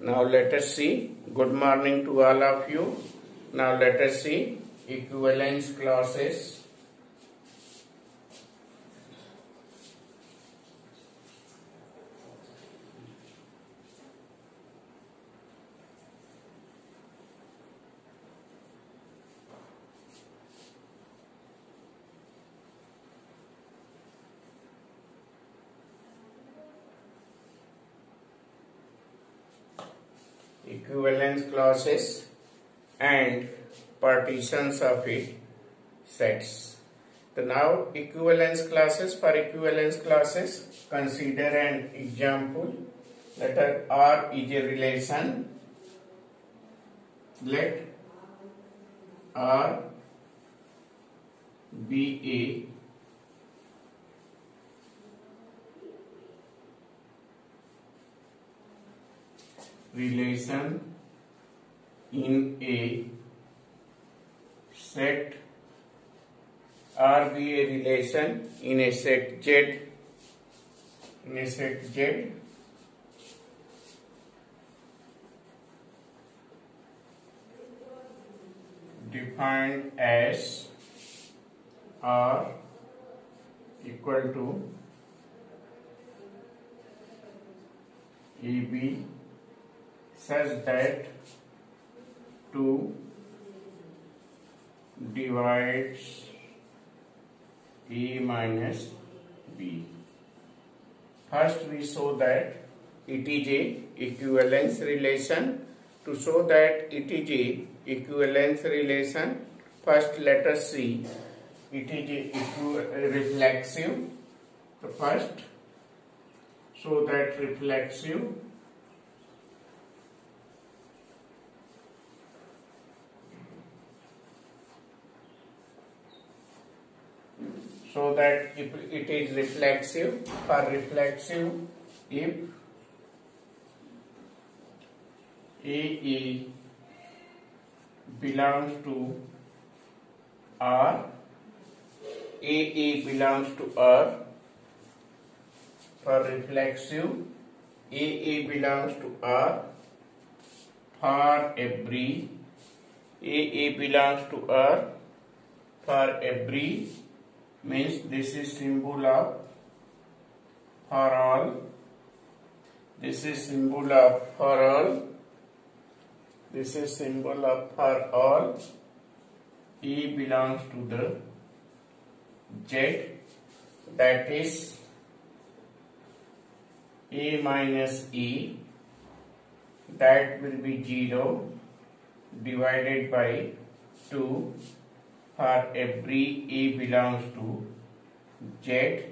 Now let us see. Good morning to all of you. Now let us see equivalence clauses. Equivalence clauses and partitions of it sets. So now equivalence clauses, for equivalence clauses consider an example. Let R is a relation. Let R be a relation in a set. R be a relation in a set Z. In a set Z, defined as R equal to AB such that 2 divides A minus B. First we show that it is a equivalence relation. To show that it is a equivalence relation, first let us see it is a reflexive. So first show that reflexive. So that if it is reflexive, for reflexive, if AE belongs to R, AE belongs to R, for reflexive, AE belongs to R, for every, AE belongs to R, for every, means this is symbol of for all, this is symbol of for all, this is symbol of for all, E belongs to the Z, that is A minus E, that will be 0 divided by 2 for every A belongs to Z,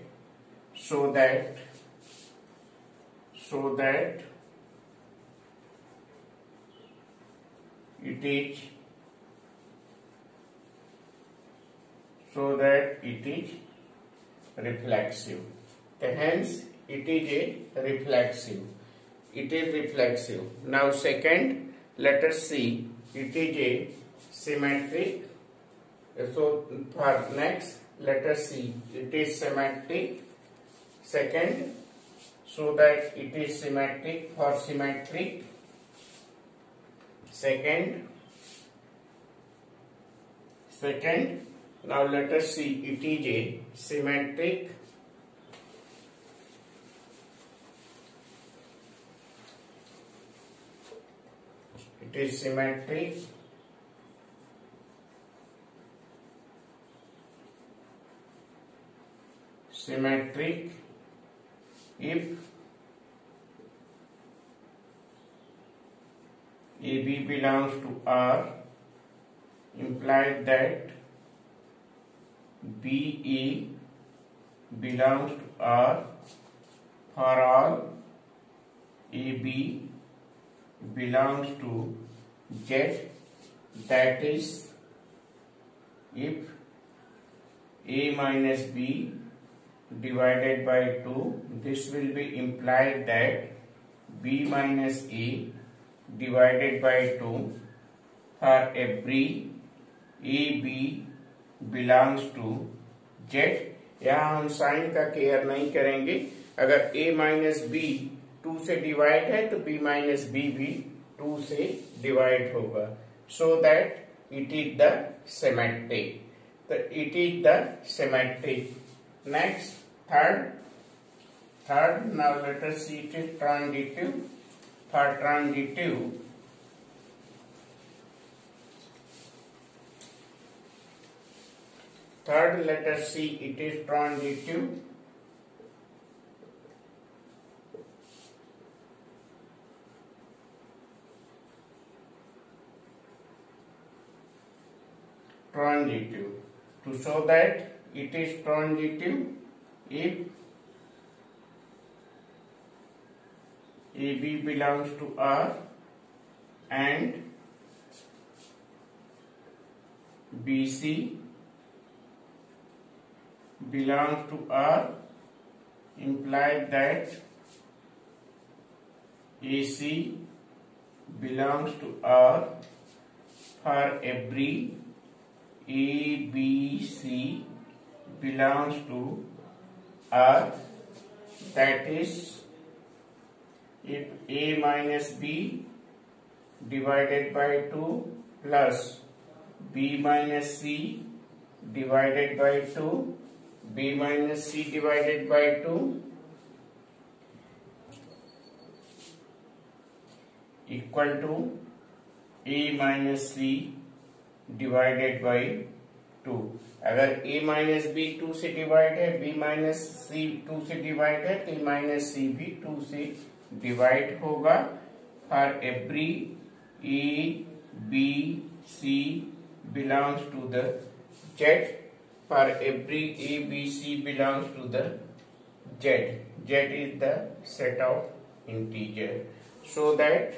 so that it is reflexive. Hence it is a reflexive. It is reflexive. Now second, let us see it is a symmetric. So for next, let us see it is symmetric. Second, so that it is symmetric for symmetric. Second, now let us see it is a symmetric. It is symmetric if AB belongs to R, implies that BE belongs to R for all AB belongs to Z, that is if A minus B divided by 2, this will be implied that B minus A divided by 2 for every AB belongs to Z. यहाँ हम sign का care नहीं करेंगे. अगर A minus B 2 से divide है तो b minus B भी 2 से डिवाइड होगा, so that it is the symmetric. तो it is the symmetric. Next third now let us see it is transitive। for transitive third let us see it is transitive। transitive to show that it is transitive if AB belongs to R and BC belongs to R, implies that AC belongs to R for every ABC belongs to R, that is if A minus B divided by 2 plus B minus C divided by 2, B minus C divided by 2 equal to A minus C divided by 2। अगर A minus B 2 से divide है, B minus सी 2 से divide है, तो A minus सी भी 2 से divide होगा for every A B C belongs to the Z, for every A B C belongs to the Z. Z is the set of integer, so that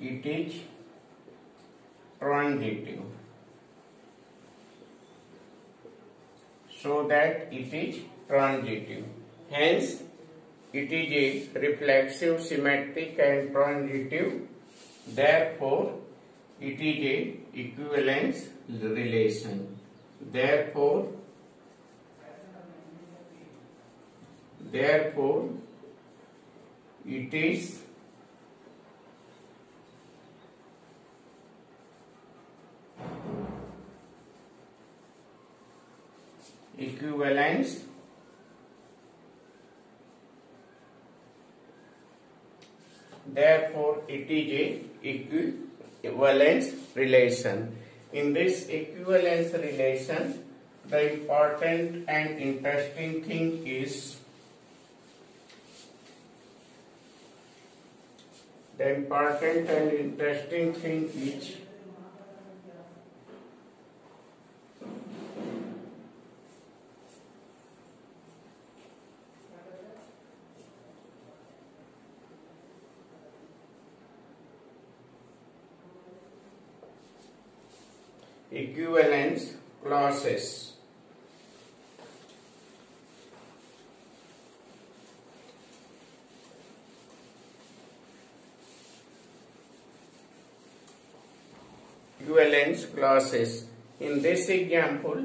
it is transitive, so that it is transitive, hence it is a reflexive, symmetric and transitive, therefore it is a equivalence relation, therefore it is equivalence therefore it is a equivalence relation। in this equivalence relation the important and interesting thing is equivalence clauses। Equivalence clauses। In this example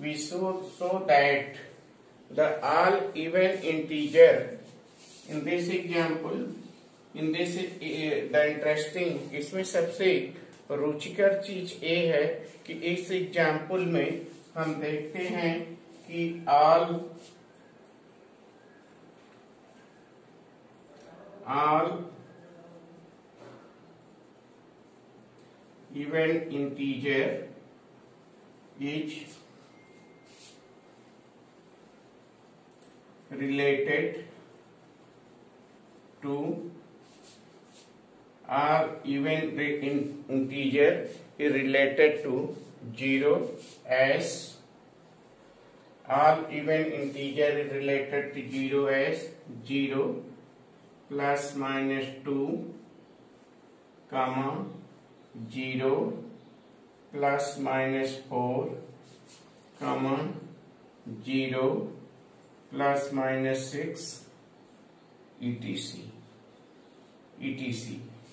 we show that the all even integer in this example the interesting, इसमें सबसे रुचिकर चीज ये है कि इस example में हम देखते हैं कि all even integer is related to or even integer is related to 0 as all even integer is related to 0 as 0 plus minus 2 comma 0 plus minus 4 comma 0 plus minus 6 etc।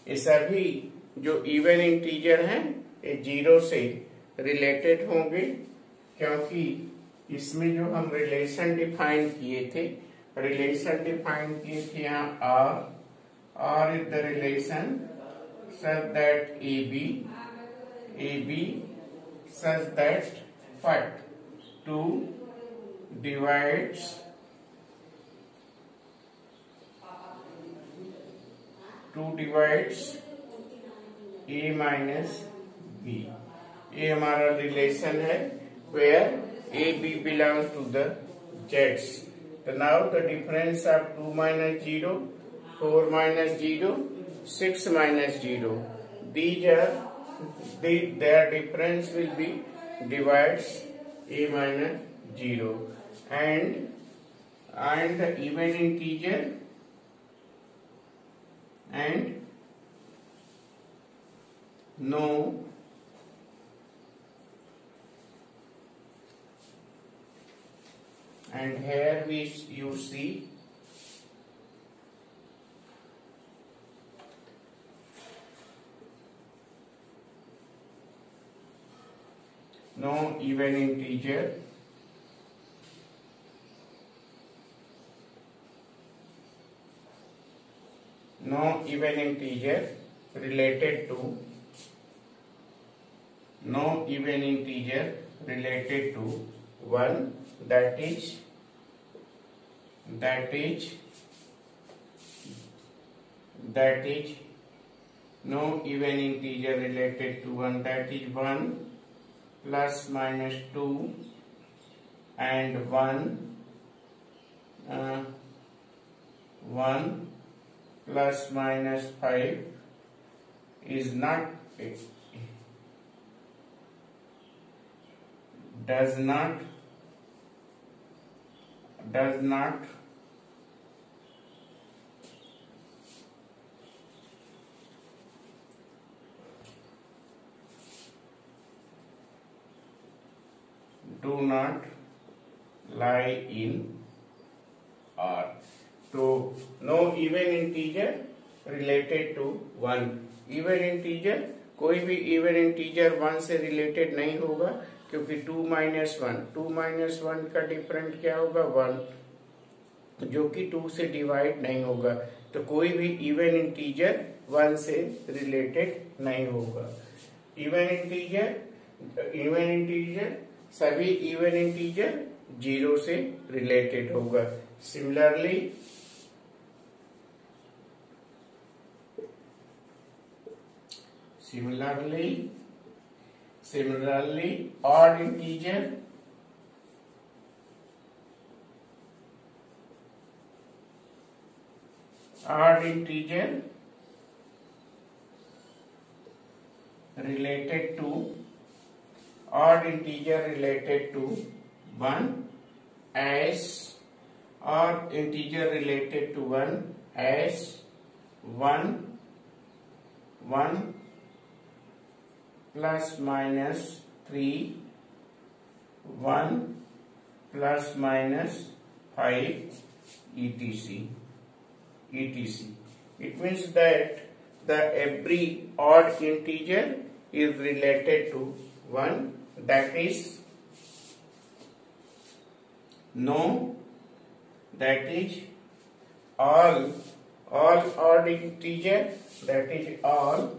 ये सभी जो इवन इंटीजर हैं ये 0 से related होंगे, क्योंकि इसमें जो हम रिलेशन डिफाइन किए थे, यहाँ R is the relation such that AB such that what 2 divides A minus B. ये हमारा रिलेशन है where AB belongs to the Z's. So now the difference of 2 minus 0, 4 minus 0, 6 minus 0. Their difference will be divides A minus 0, and the even integer and no and here you see no even integer related to 1, that is no even integer related to 1, that is 1 plus minus 2 and 1 plus minus 5 is not does not do not lie in R. So no even integer related to 1. Even integer, कोई भी even integer 1 से related नहीं होगा, क्योंकि 2 minus 1 का different क्या होगा 1, जो कि 2 से डिवाइड नहीं होगा, तो कोई भी इवन इंटीजर 1 से रिलेटेड नहीं होगा. इवन इंटीजर सभी इवन इंटीजर 0 से रिलेटेड होगा. Similarly odd integer related to 1 as odd integer related to 1 as 1 plus minus 3, 1 plus minus 5, etc. It means that every odd integer is related to 1, that is all odd integer, that is all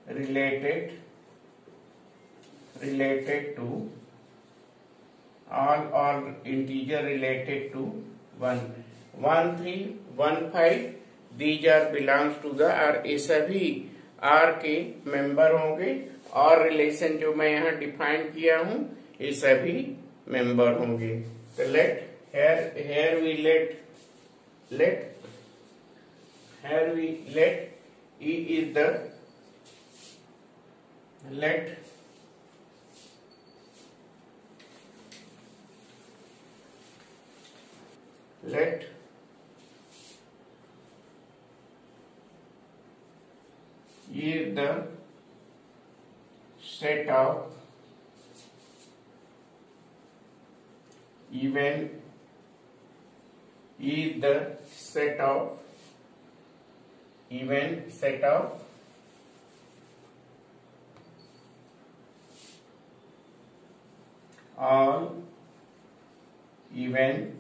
related to all integer related to 1, 1, 3, 1, 5, these are belongs to the R. ये सभी R के member होंगे, और relation जो मैं यहाँ define किया हूँ ये सभी मेंबर होंगे. तो here we let E is the let E is the set of even is the set of even set of all even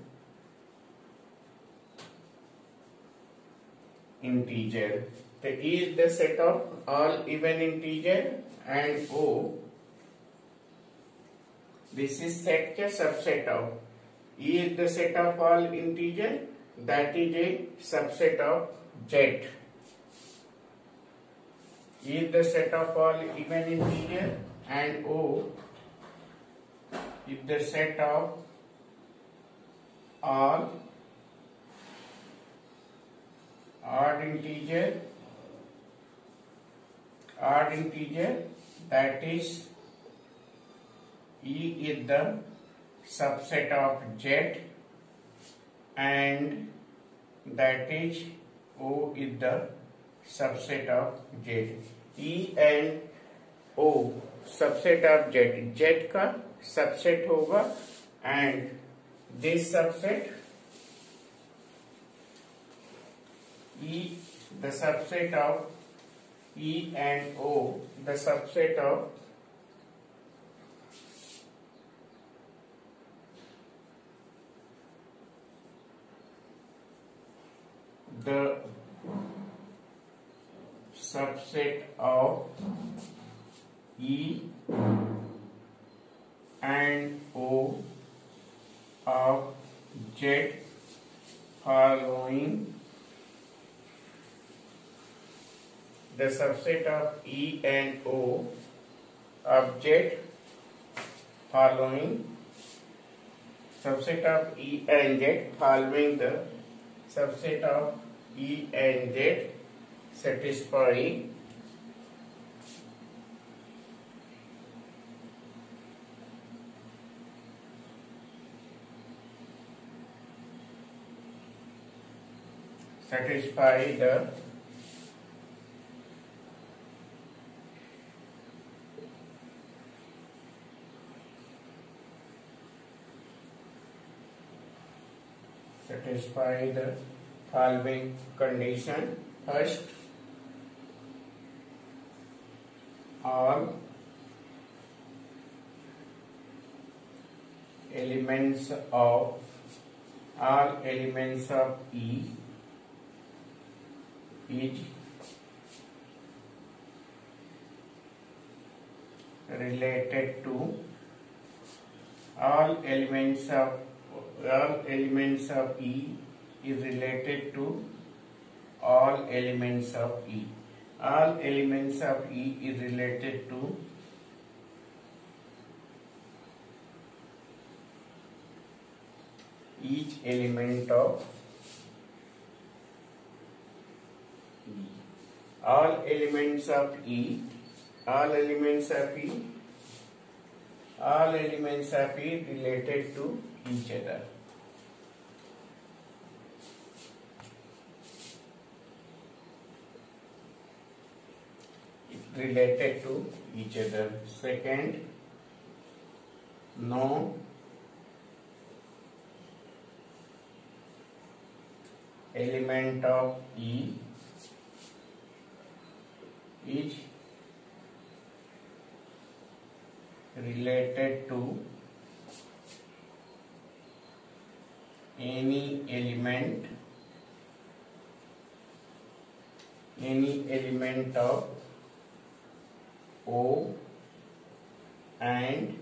integer. The E is the set of all even integer and O, this is set के subset of. E is the set of all integer, that is a subset of Z. E is the set of all even integer and O is the set of all odd integer, that is E is the subset of Z and that is O is the subset of Z. E and O subset of Z, Z का subset होगा and this subset E, the subset of E and O, the subset of the subset of E and O of Z following the subset of E and O of Z following subset of E and Z following the subset of E and Z satisfy the following condition. First, all elements of E is related to all elements of E is related to all elements of E. All elements of E is related to each element of E. All elements of E related to each other. Related to each other. Second, no element of E is related to any element of O and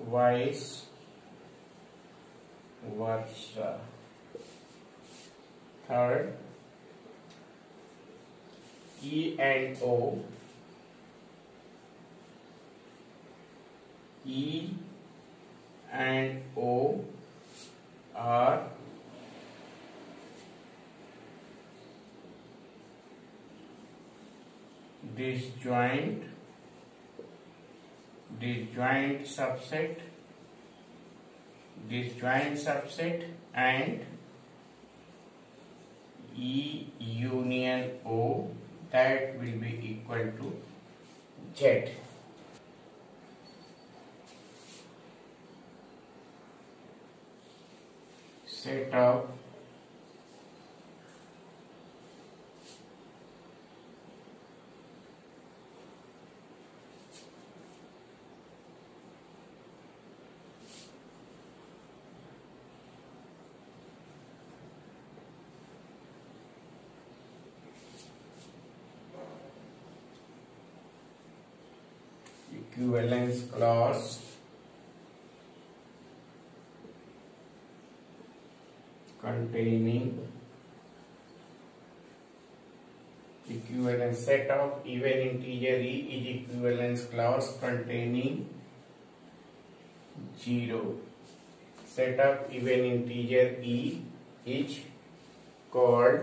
vice versa. Third, E and O are disjoint subset and E union O, that will be equal to Z. set of equivalence clause containing equivalence set of even integer e is equivalence clause containing 0. Set of even integer e is called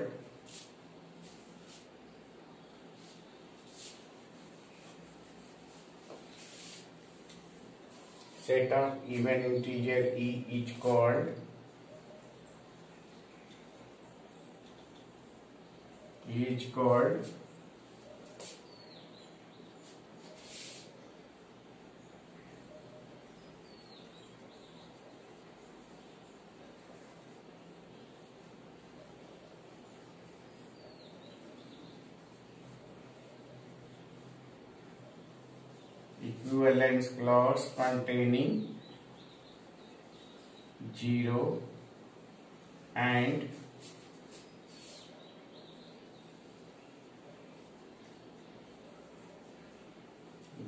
set of even integer e is called equivalence clause containing 0 and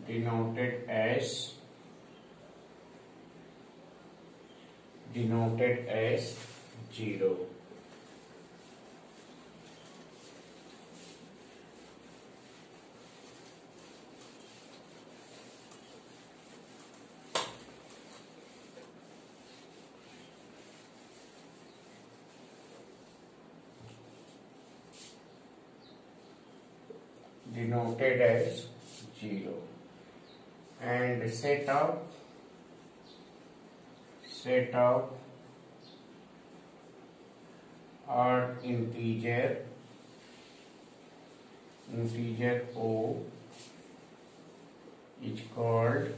denoted as 0. Denoted as 0 and set of odd integer o is called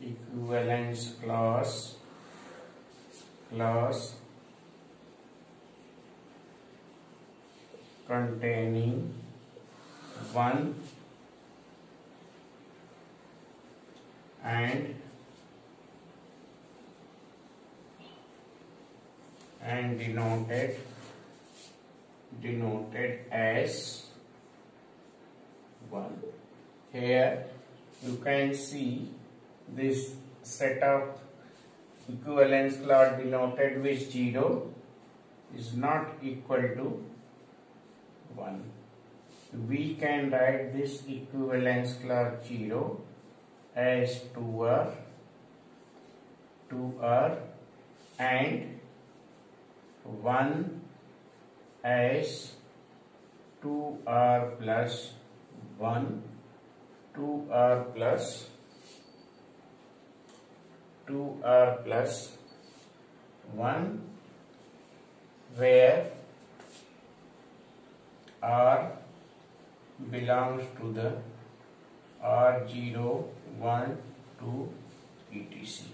equivalence clause containing 1 and denoted as 1. Here you can see this set of equivalence clause denoted with 0 is not equal to 1. We can write this equivalence clause 0 as 2r and 1 as 2r plus 1, 2r plus 1, where r belongs to the r0, 1, 2, etc.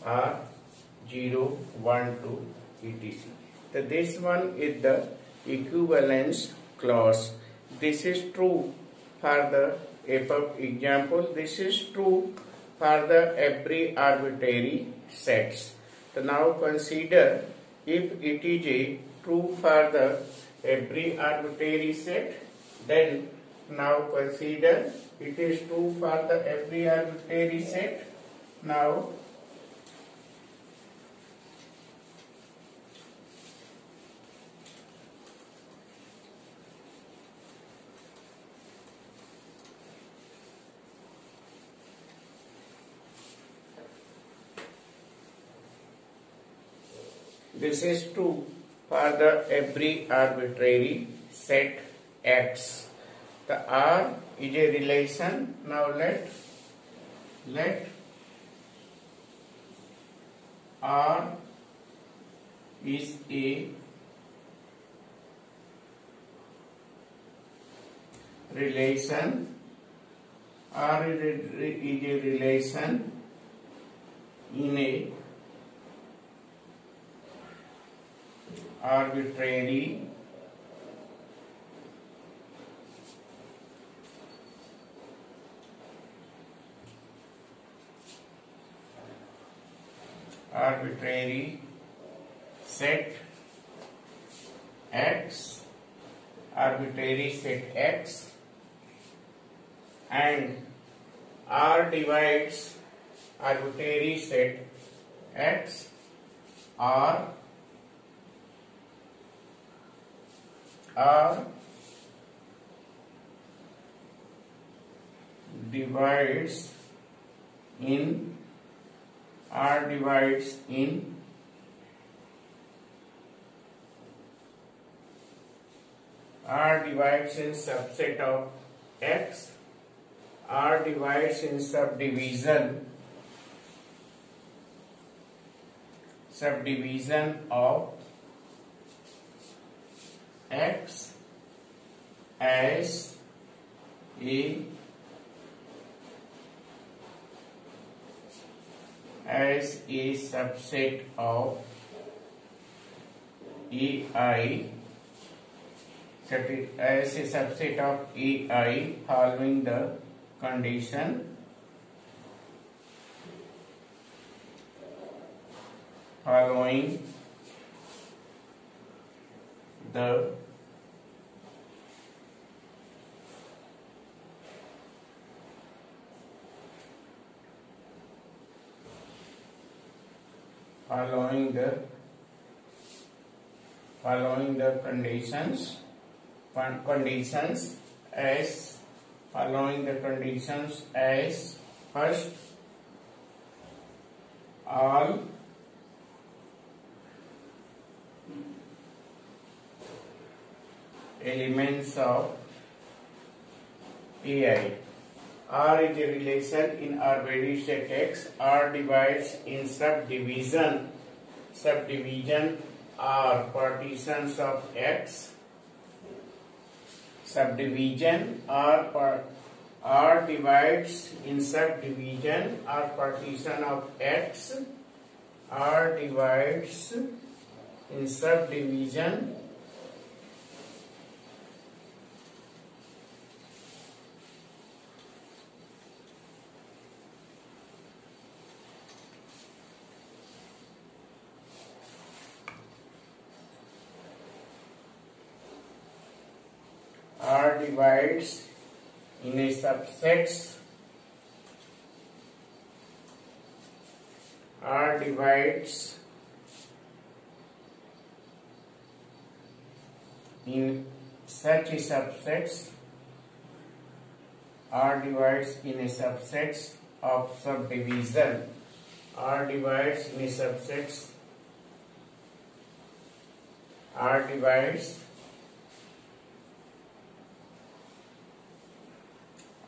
r0, 1, 2, etc. So this one is the equivalence clause. This is true for the above example. This is true for the every arbitrary sets. So now consider if it is a true for the every arbitrary set, then now consider it is true for the every arbitrary set. Now this is true for the every arbitrary set X. The R is a relation. Now let R is a relation. R is a relation in a arbitrary set X, and R divides arbitrary set X. R divides in subset of X. R divides in subdivision of X as a subset of AI, following the condition as first, all elements of AI. R is a relation in arbitrary set X. R divides in subdivision are partitions of X. R divides in subdivision are partition of X. R divides in subdivision R divides in a subsets. R divides in such a subsets. R divides in a subsets of subdivision. R divides in a subsets.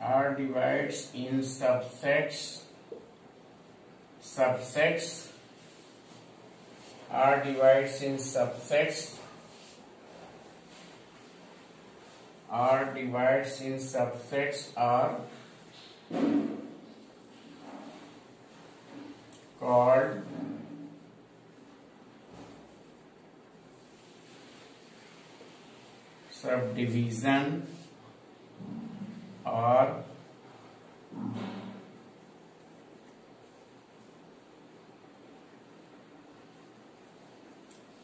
R divides in subsets. R divides in subsets. R divides in subsets are called subdivision or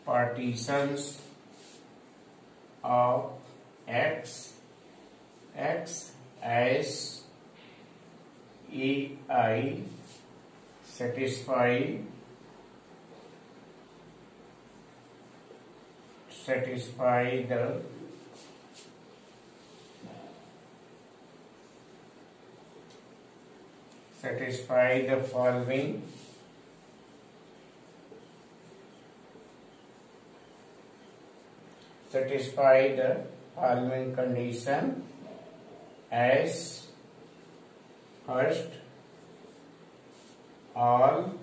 partitions of X as AI satisfy the following condition as first, all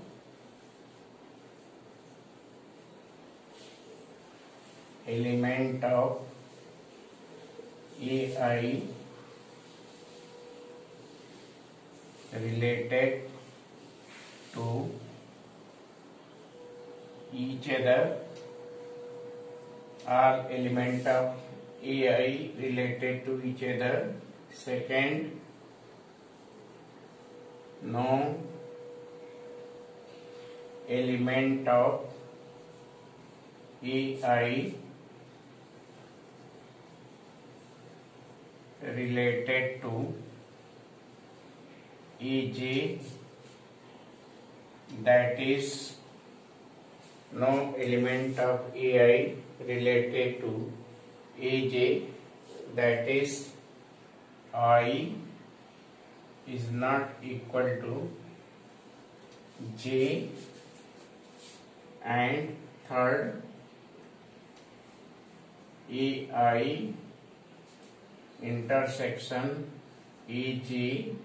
element of AI related to each other. All element of AI related to each other. Second, no element of AI related to EJ, that is, no element of AI related to AJ, that is, I is not equal to J, and third, AI intersection EJ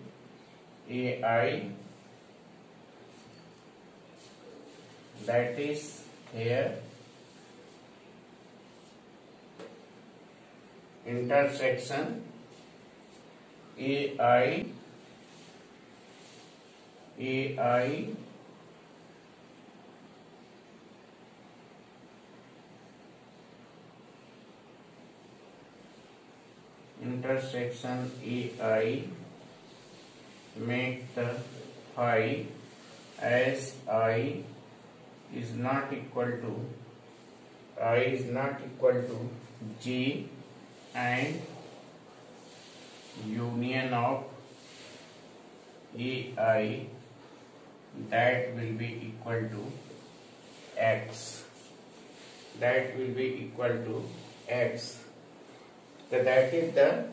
AI, that is here intersection AI intersection AI make the phi as I is not equal to G, and union of AI, that will be equal to X, तो that is the,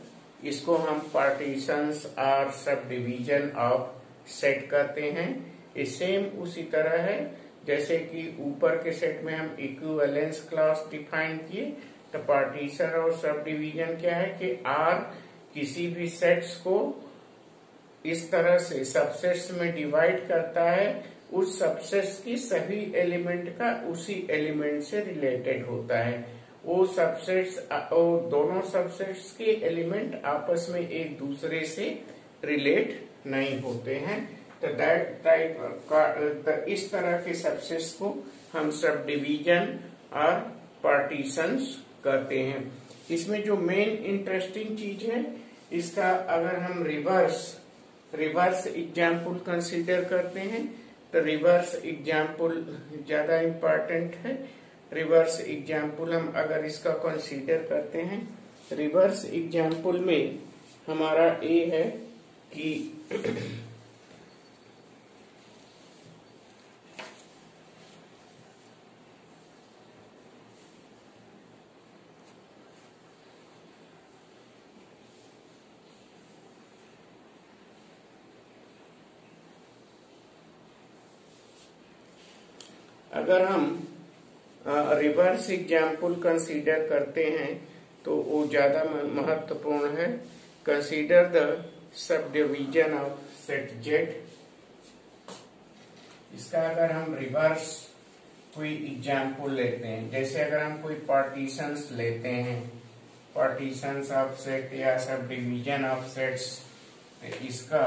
इसको हम partitions और sub division of set कहते हैं। ये same उसी तरह है जैसे कि ऊपर के सेट में हम इक्विवेलेंस क्लॉज डिफाइन किए, तो पार्टीशन और सब डिवीजन क्या है कि आर किसी भी सेट्स को इस तरह से सबसेट्स में डिवाइड करता है, उस सबसेट्स की सभी एलिमेंट का उसी एलिमेंट से रिलेटेड होता है। वो सबसेट्स, दोनों सबसेट्स के एलिमेंट आपस में एक दूसरे से रिलेट नहीं होते हैं। तो दैट टाइप का, इस तरह के सबसेट्स को हम सब डिवीजन और पार्टीशंस कहते हैं। इसमें जो मेन इंटरेस्टिंग चीज है, इसका अगर हम रिवर्स एग्जाम्पल कंसीडर करते हैं, तो रिवर्स एग्जाम्पल ज्यादा इम्पोर्टेंट है। रिवर्स एग्जाम्पल हम अगर इसका कंसीडर करते हैं, रिवर्स एग्जाम्पल में हमारा ए है कि अगर हम रिवर्स एग्जाम्पल कंसीडर करते हैं तो वो ज्यादा महत्वपूर्ण है। Consider the sub division of set Z. इसका अगर हम रिवर्स कोई एग्जाम्पल लेते हैं, जैसे अगर हम कोई पार्टीशंस लेते हैं, पार्टीशंस ऑफ सेट या सब डिवीजन ऑफ सेट्स, इसका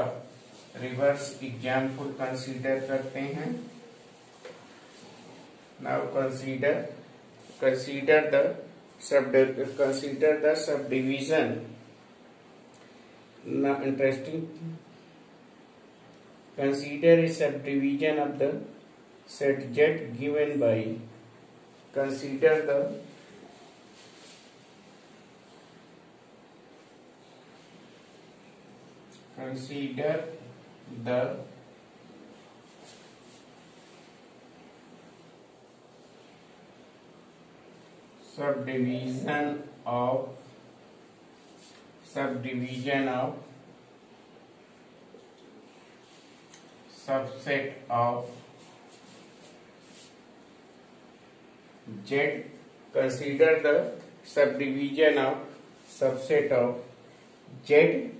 रिवर्स एग्जाम्पल कंसीडर करते हैं। Now consider the subdivision. Now interesting. Consider a subdivision of the set Z given by. Consider the subdivision of subset of Z. Consider the subdivision of subset of Z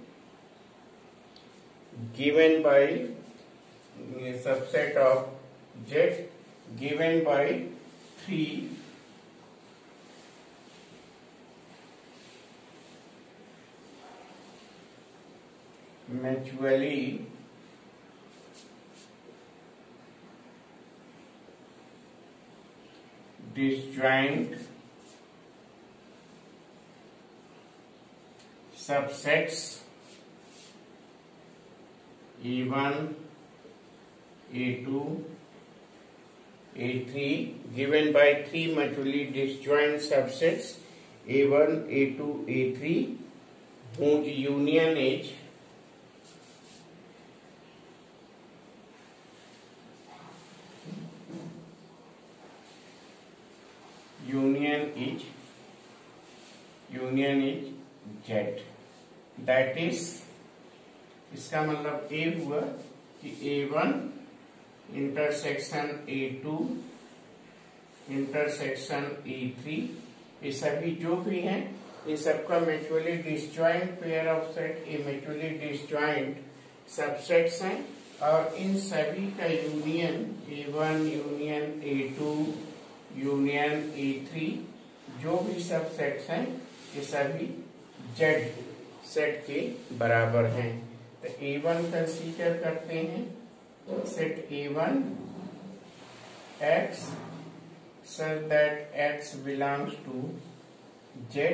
given by subset of Z given by 3 mutually disjoint subsets A1, A2, A3 given by three mutually disjoint subsets A1, A2, A3 whose union is Z. That is, इसका मतलब A हुआ कि A1 intersection A2 intersection A3 ये सभी जो भी हैं ये सबका mutually disjoint pair of set ये म्यूचुअली डिसजॉइंट सबसेट्स हैं और इन सभी का union A1 union A2 union A3 जो भी सबसेट्स हैं ये सभी Z सेट के बराबर हैं। तो A1 कंसीडर करते हैं set A1 X such that X belongs to Z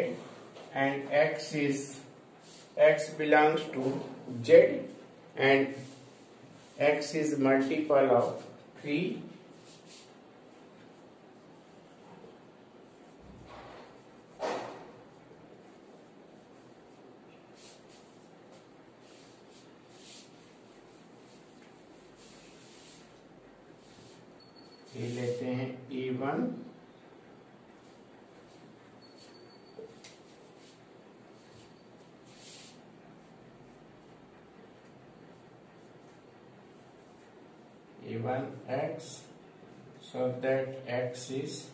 and X belongs to Z and X is multiple of 3 ये लेते हैं A1 X so that X is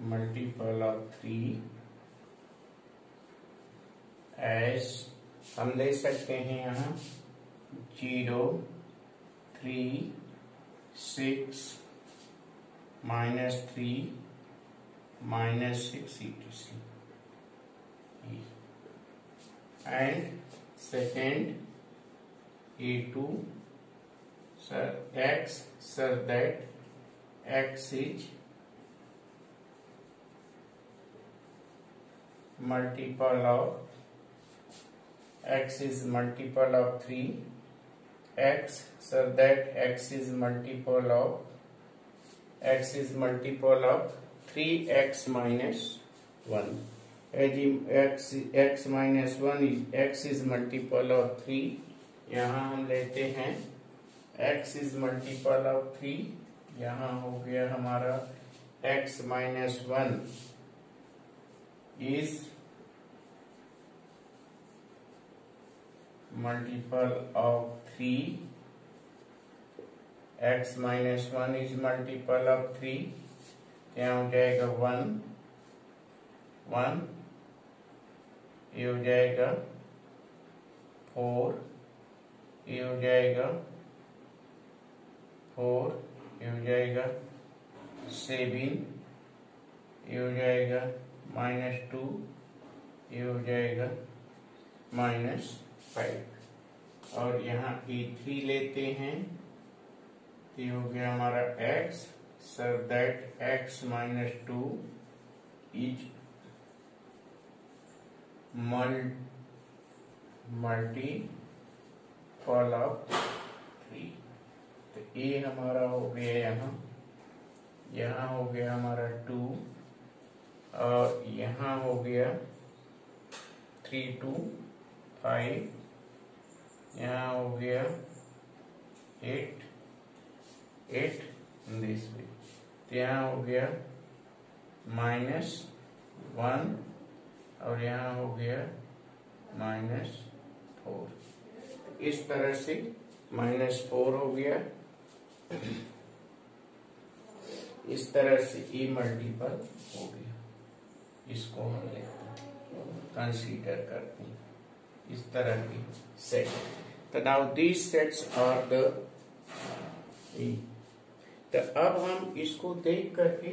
multiple of 3 as हम ले सकते हैं यहाँ 0, 3, 6, -3, -6 etc. And second A2 X such that X is multiple of X is multiple of 3 X so that X is multiple of 3X minus 1 as X minus 1 is X is multiple of 3 यहाँ हम लेते हैं X is multiple of 3 यहाँ हो गया हमारा X minus 1 is multiple of 3 X minus 1 is multiple of 3 क्या हो जाएगा 1 1 ये हो जाएगा 4 ये हो जाएगा 4 ये हो जाएगा 7 ये हो जाएगा -2 ये हो जाएगा -5 और यहाँ E3 लेते हैं तो ये हो गया हमारा X so that X minus 2 is multiple of 3 तो ये हमारा हो गया यहाँ हो गया हमारा 2 और यहाँ हो गया 3 2 5 यहाँ हो गया 8 दिस वे तो यहाँ हो गया -1 और यहाँ हो गया -4 इस तरह से -4 हो गया इस तरह से E मल्टीपल हो गया इसको हम लेते हैं कंसीडर करते हैं इस तरह की सेट। तो now these sets are the तो अब हम इसको देख करके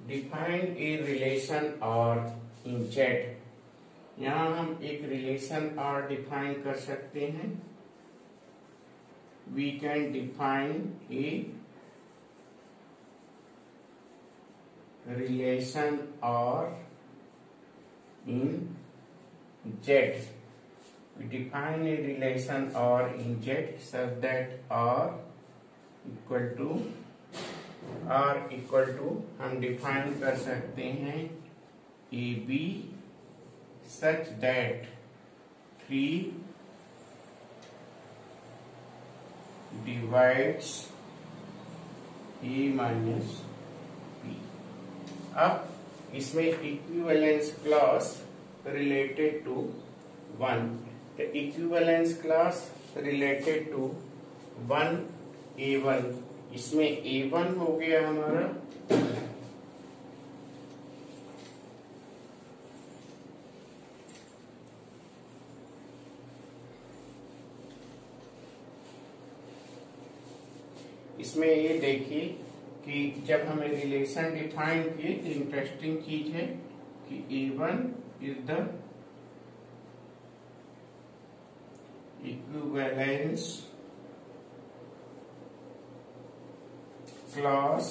डिफाइन ए रिलेशन और इन जेड। यहां हम एक रिलेशन और डिफाइन कर सकते हैं। We can define a relation और in Z. We define a relation or in Z such that R equal to हम डिफाइन कर सकते हैं AB such that 3 divides A minus B। अब इसमें इक्विवेलेंस क्लॉज रिलेटेड टू 1। तो equivalence class related to 1A1, इसमें A1 हो गया हमारा इसमें ये देखिए कि जब हमें रिलेशन डिफाइन किए तो इंटरेस्टिंग चीज है कि A1 is the equivalence clause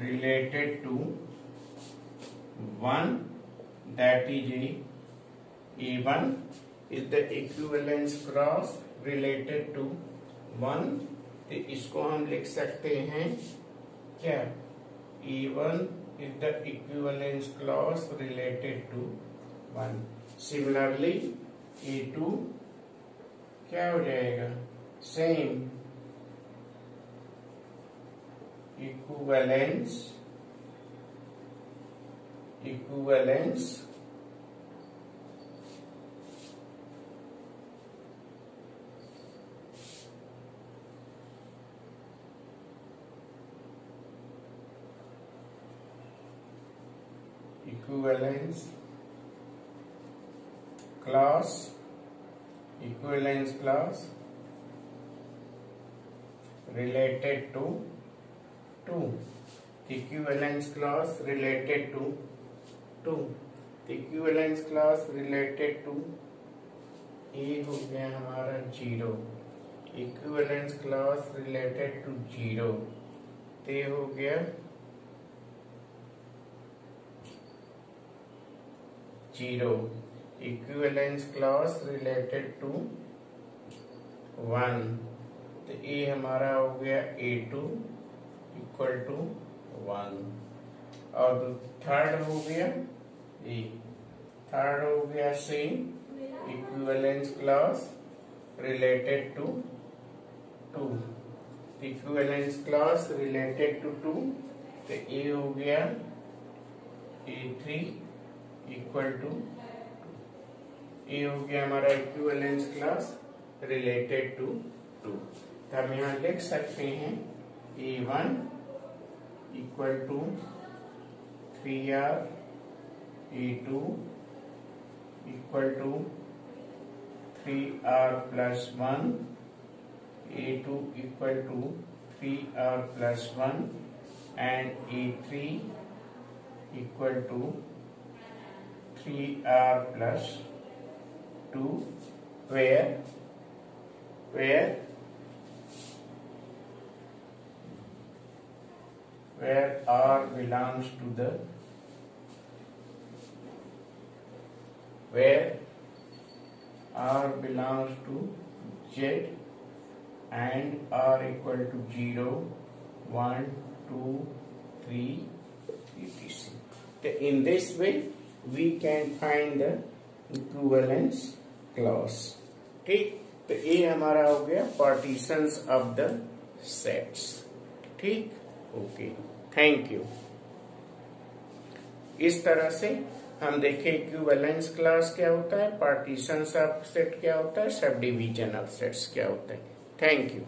related to 1, that is A1 is the equivalence clause related to 1। तो इसको हम लिख सकते हैं क्या, A1 is the equivalence clause related to 1। Similarly A2 क्या हो जाएगा, same equivalence clause related to 2। equivalence clause related to 2। equivalence clause related to A हो गया हमारा 0। equivalence clause related to 0 ते हो गया 0। equivalence clause related to 1 तो A हमारा हो गया A2 इक्वल टू 1। और थर्ड हो गया ए, थर्ड हो गया same equivalence class related to 2। Equivalence class related to 2 तो ए हो गया A3 इक्वल टू, ए हो गया हमारा इक्विवेलेंस क्लॉज रिलेटेड टू 2। तो हम यहाँ लिख सकते हैं A1 equal to 3R, A2 equal to 3R plus 1, A2 equal to 3R plus 1 and A3 equal to 3R plus 2 where R belongs to the Z and R equal to 0, 1, 2, 3 etc. So in this way we can find the equivalence clause। ठीक, तो ये हमारा हो गया partitions of the sets. ठीक, okay, thank you. इस तरह से हम देखें इक्विवेलेंस क्लास क्या होता है, पार्टीशंस ऑफ सेट क्या होता है, सब डिवीजन ऑफ सेट्स क्या होता है। Thank you.